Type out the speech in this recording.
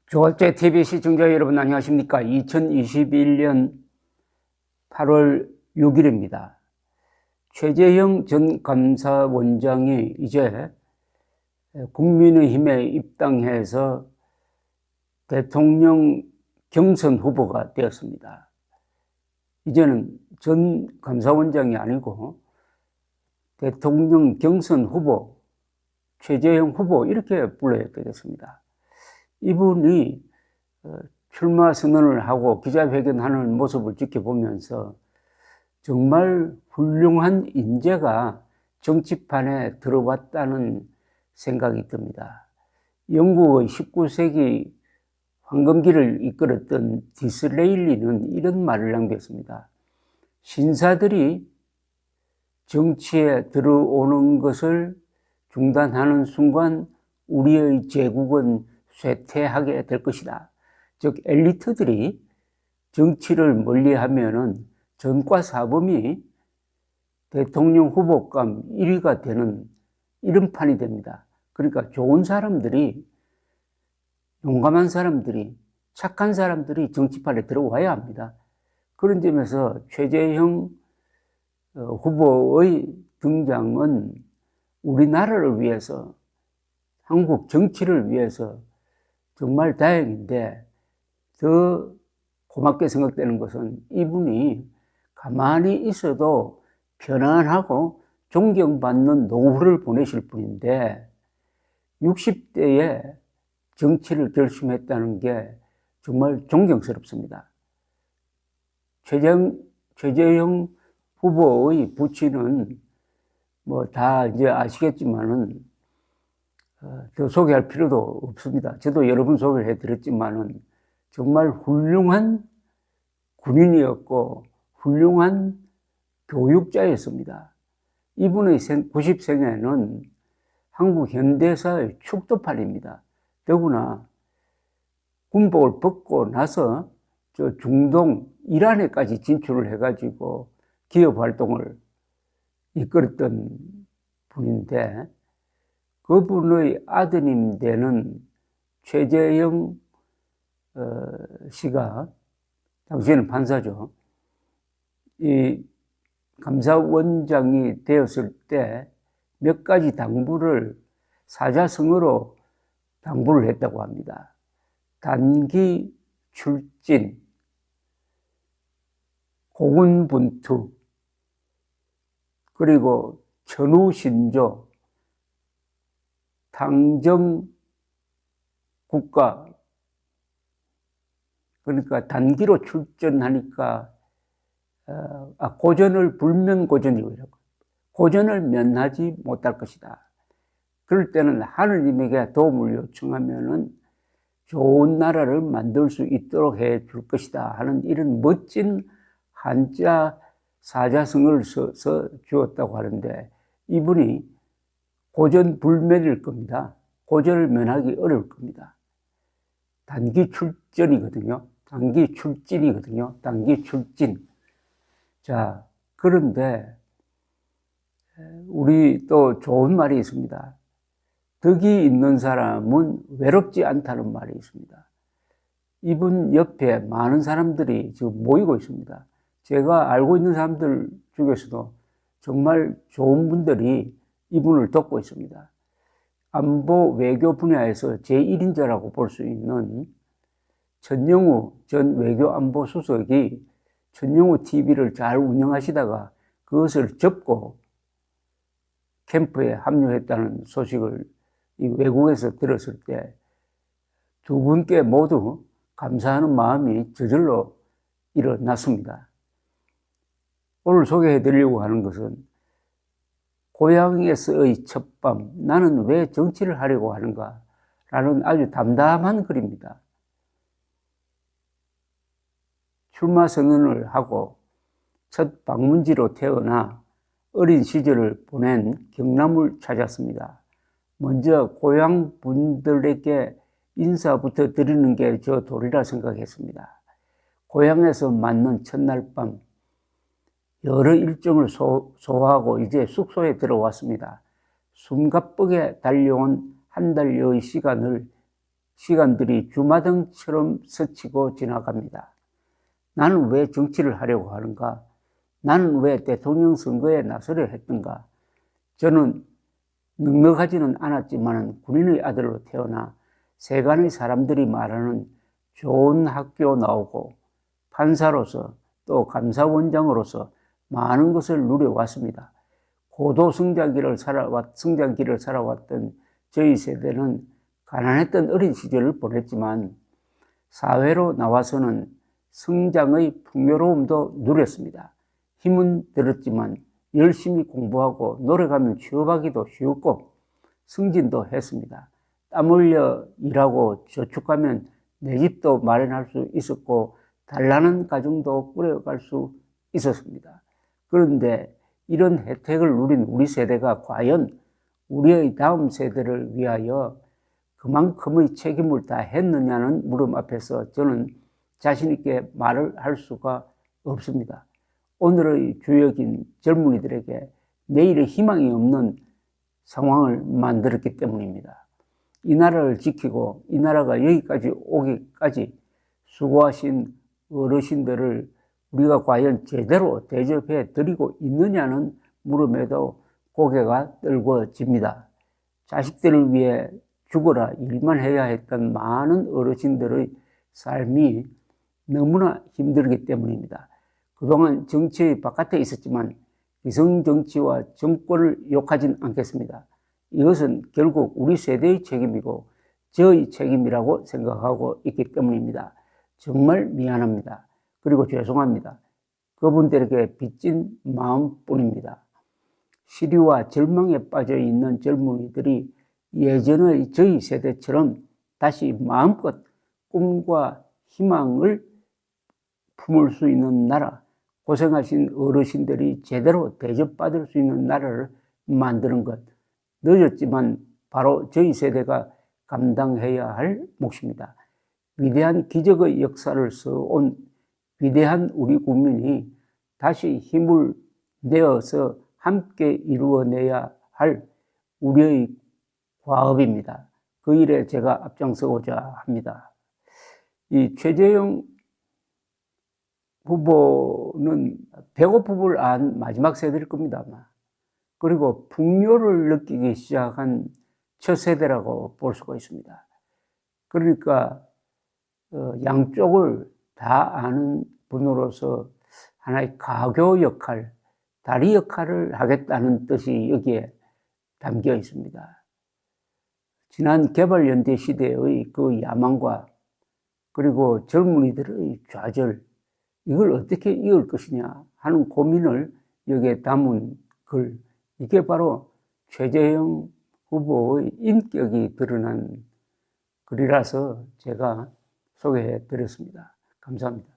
조갑제 TV 시청자 여러분 안녕하십니까? 2021년 8월 6일입니다. 최재형 전 감사원장이 이제 국민의힘에 입당해서 대통령 경선 후보가 되었습니다. 이제는 전 감사원장이 아니고 대통령 경선 후보, 최재형 후보 이렇게 불러야 되겠습니다. 이분이 출마 선언을 하고 기자회견하는 모습을 지켜보면서 정말 훌륭한 인재가 정치판에 들어왔다는 생각이 듭니다. 영국의 19세기 황금기를 이끌었던 디스레일리는 이런 말을 남겼습니다. 신사들이 정치에 들어오는 것을 중단하는 순간 우리의 제국은 쇠퇴하게 될 것이다. 즉 엘리트들이 정치를 멀리하면은 전과사범이 대통령 후보감 1위가 되는 이런 판이 됩니다. 그러니까 좋은 사람들이, 용감한 사람들이, 착한 사람들이 정치판에 들어와야 합니다. 그런 점에서 최재형 후보의 등장은 우리나라를 위해서, 한국 정치를 위해서 정말 다행인데, 더 고맙게 생각되는 것은 이분이 가만히 있어도 편안하고 존경받는 노후를 보내실 분인데 60대에 정치를 결심했다는 게 정말 존경스럽습니다. 최재형 후보의 부친은 뭐 다 이제 아시겠지만은 더 소개할 필요도 없습니다. 저도 여러 번 소개를 해드렸지만은 정말 훌륭한 군인이었고 훌륭한 교육자였습니다. 이분의 90생에는 한국 현대사의 축도판입니다. 더구나 군복을 벗고 나서 저 중동 이란에까지 진출을 해가지고 기업 활동을 이끌었던 분인데 그분의 아드님 되는 최재형 씨가 당시에는 판사죠. 이 감사원장이 되었을 때 몇 가지 당부를 사자성어로 당부를 했다고 합니다. 단기 출진, 고군분투, 그리고 천우신조, 당정국가, 그러니까 단기로 출전하니까 고전을 불면고전이라고, 고전을 면하지 못할 것이다. 그럴 때는 하느님에게 도움을 요청하면은 좋은 나라를 만들 수 있도록 해 줄 것이다 하는 이런 멋진 한자 사자성어를 써서 주었다고 하는데 이분이 고전 불면일 겁니다. 고전을 면하기 어려울 겁니다. 단기 출전이거든요. 단기 출진이거든요. 단기 출진. 자, 그런데 우리 또 좋은 말이 있습니다. 덕이 있는 사람은 외롭지 않다는 말이 있습니다. 이분 옆에 많은 사람들이 지금 모이고 있습니다. 제가 알고 있는 사람들 중에서도 정말 좋은 분들이 이분을 돕고 있습니다. 안보 외교 분야에서 제1인자라고 볼 수 있는 전영우 전 외교안보수석이 전영우 TV를 잘 운영하시다가 그것을 접고 캠프에 합류했다는 소식을 외국에서 들었을 때 두 분께 모두 감사하는 마음이 저절로 일어났습니다. 오늘 소개해 드리려고 하는 것은 고향에서의 첫밤, 나는 왜 정치를 하려고 하는가 라는 아주 담담한 글입니다. 출마 선언을 하고 첫 방문지로 태어나 어린 시절을 보낸 경남을 찾았습니다. 먼저 고향 분들에게 인사부터 드리는 게 저 도리라 생각했습니다. 고향에서 맞는 첫날 밤 여러 일정을 소화하고 이제 숙소에 들어왔습니다. 숨가쁘게 달려온 한 달여의 시간을 시간들이 주마등처럼 스치고 지나갑니다. 나는 왜 정치를 하려고 하는가? 나는 왜 대통령 선거에 나서려 했던가? 저는 넉넉하지는 않았지만 군인의 아들로 태어나 세간의 사람들이 말하는 좋은 학교 나오고 판사로서 또 감사원장으로서 많은 것을 누려왔습니다. 고도 성장기를 살아왔던 저희 세대는 가난했던 어린 시절을 보냈지만 사회로 나와서는 성장의 풍요로움도 누렸습니다. 힘은 들었지만 열심히 공부하고 노력하면 취업하기도 쉬웠고 승진도 했습니다. 땀 흘려 일하고 저축하면 내 집도 마련할 수 있었고 단란한 가정도 꾸려갈 수 있었습니다. 그런데 이런 혜택을 누린 우리 세대가 과연 우리의 다음 세대를 위하여 그만큼의 책임을 다 했느냐는 물음 앞에서 저는 자신 있게 말을 할 수가 없습니다. 오늘의 주역인 젊은이들에게 내일의 희망이 없는 상황을 만들었기 때문입니다. 이 나라를 지키고 이 나라가 여기까지 오기까지 수고하신 어르신들을 우리가 과연 제대로 대접해 드리고 있느냐는 물음에도 고개가 떨궈집니다. 자식들을 위해 죽어라 일만 해야 했던 많은 어르신들의 삶이 너무나 힘들기 때문입니다. 그동안 정치 바깥에 있었지만 기성정치와 정권을 욕하진 않겠습니다. 이것은 결국 우리 세대의 책임이고 저의 책임이라고 생각하고 있기 때문입니다. 정말 미안합니다. 그리고 죄송합니다. 그분들에게 빚진 마음뿐입니다. 시리와 절망에 빠져 있는 젊은이들이 예전의 저희 세대처럼 다시 마음껏 꿈과 희망을 품을 수 있는 나라, 고생하신 어르신들이 제대로 대접받을 수 있는 나라를 만드는 것, 늦었지만 바로 저희 세대가 감당해야 할 몫입니다. 위대한 기적의 역사를 써온 위대한 우리 국민이 다시 힘을 내어서 함께 이루어내야 할 우리의 과업입니다. 그 일에 제가 앞장서고자 합니다. 이 최재형 후보는 배고픔을 안 마지막 세대일 겁니다, 아마. 그리고 풍요를 느끼기 시작한 첫 세대라고 볼 수가 있습니다. 그러니까 양쪽을 다 아는 분으로서 하나의 가교 역할, 다리 역할을 하겠다는 뜻이 여기에 담겨 있습니다. 지난 개발연대 시대의 그 야망과 그리고 젊은이들의 좌절, 이걸 어떻게 이을 것이냐 하는 고민을 여기에 담은 글, 이게 바로 최재형 후보의 인격이 드러난 글이라서 제가 소개해 드렸습니다. 감사합니다.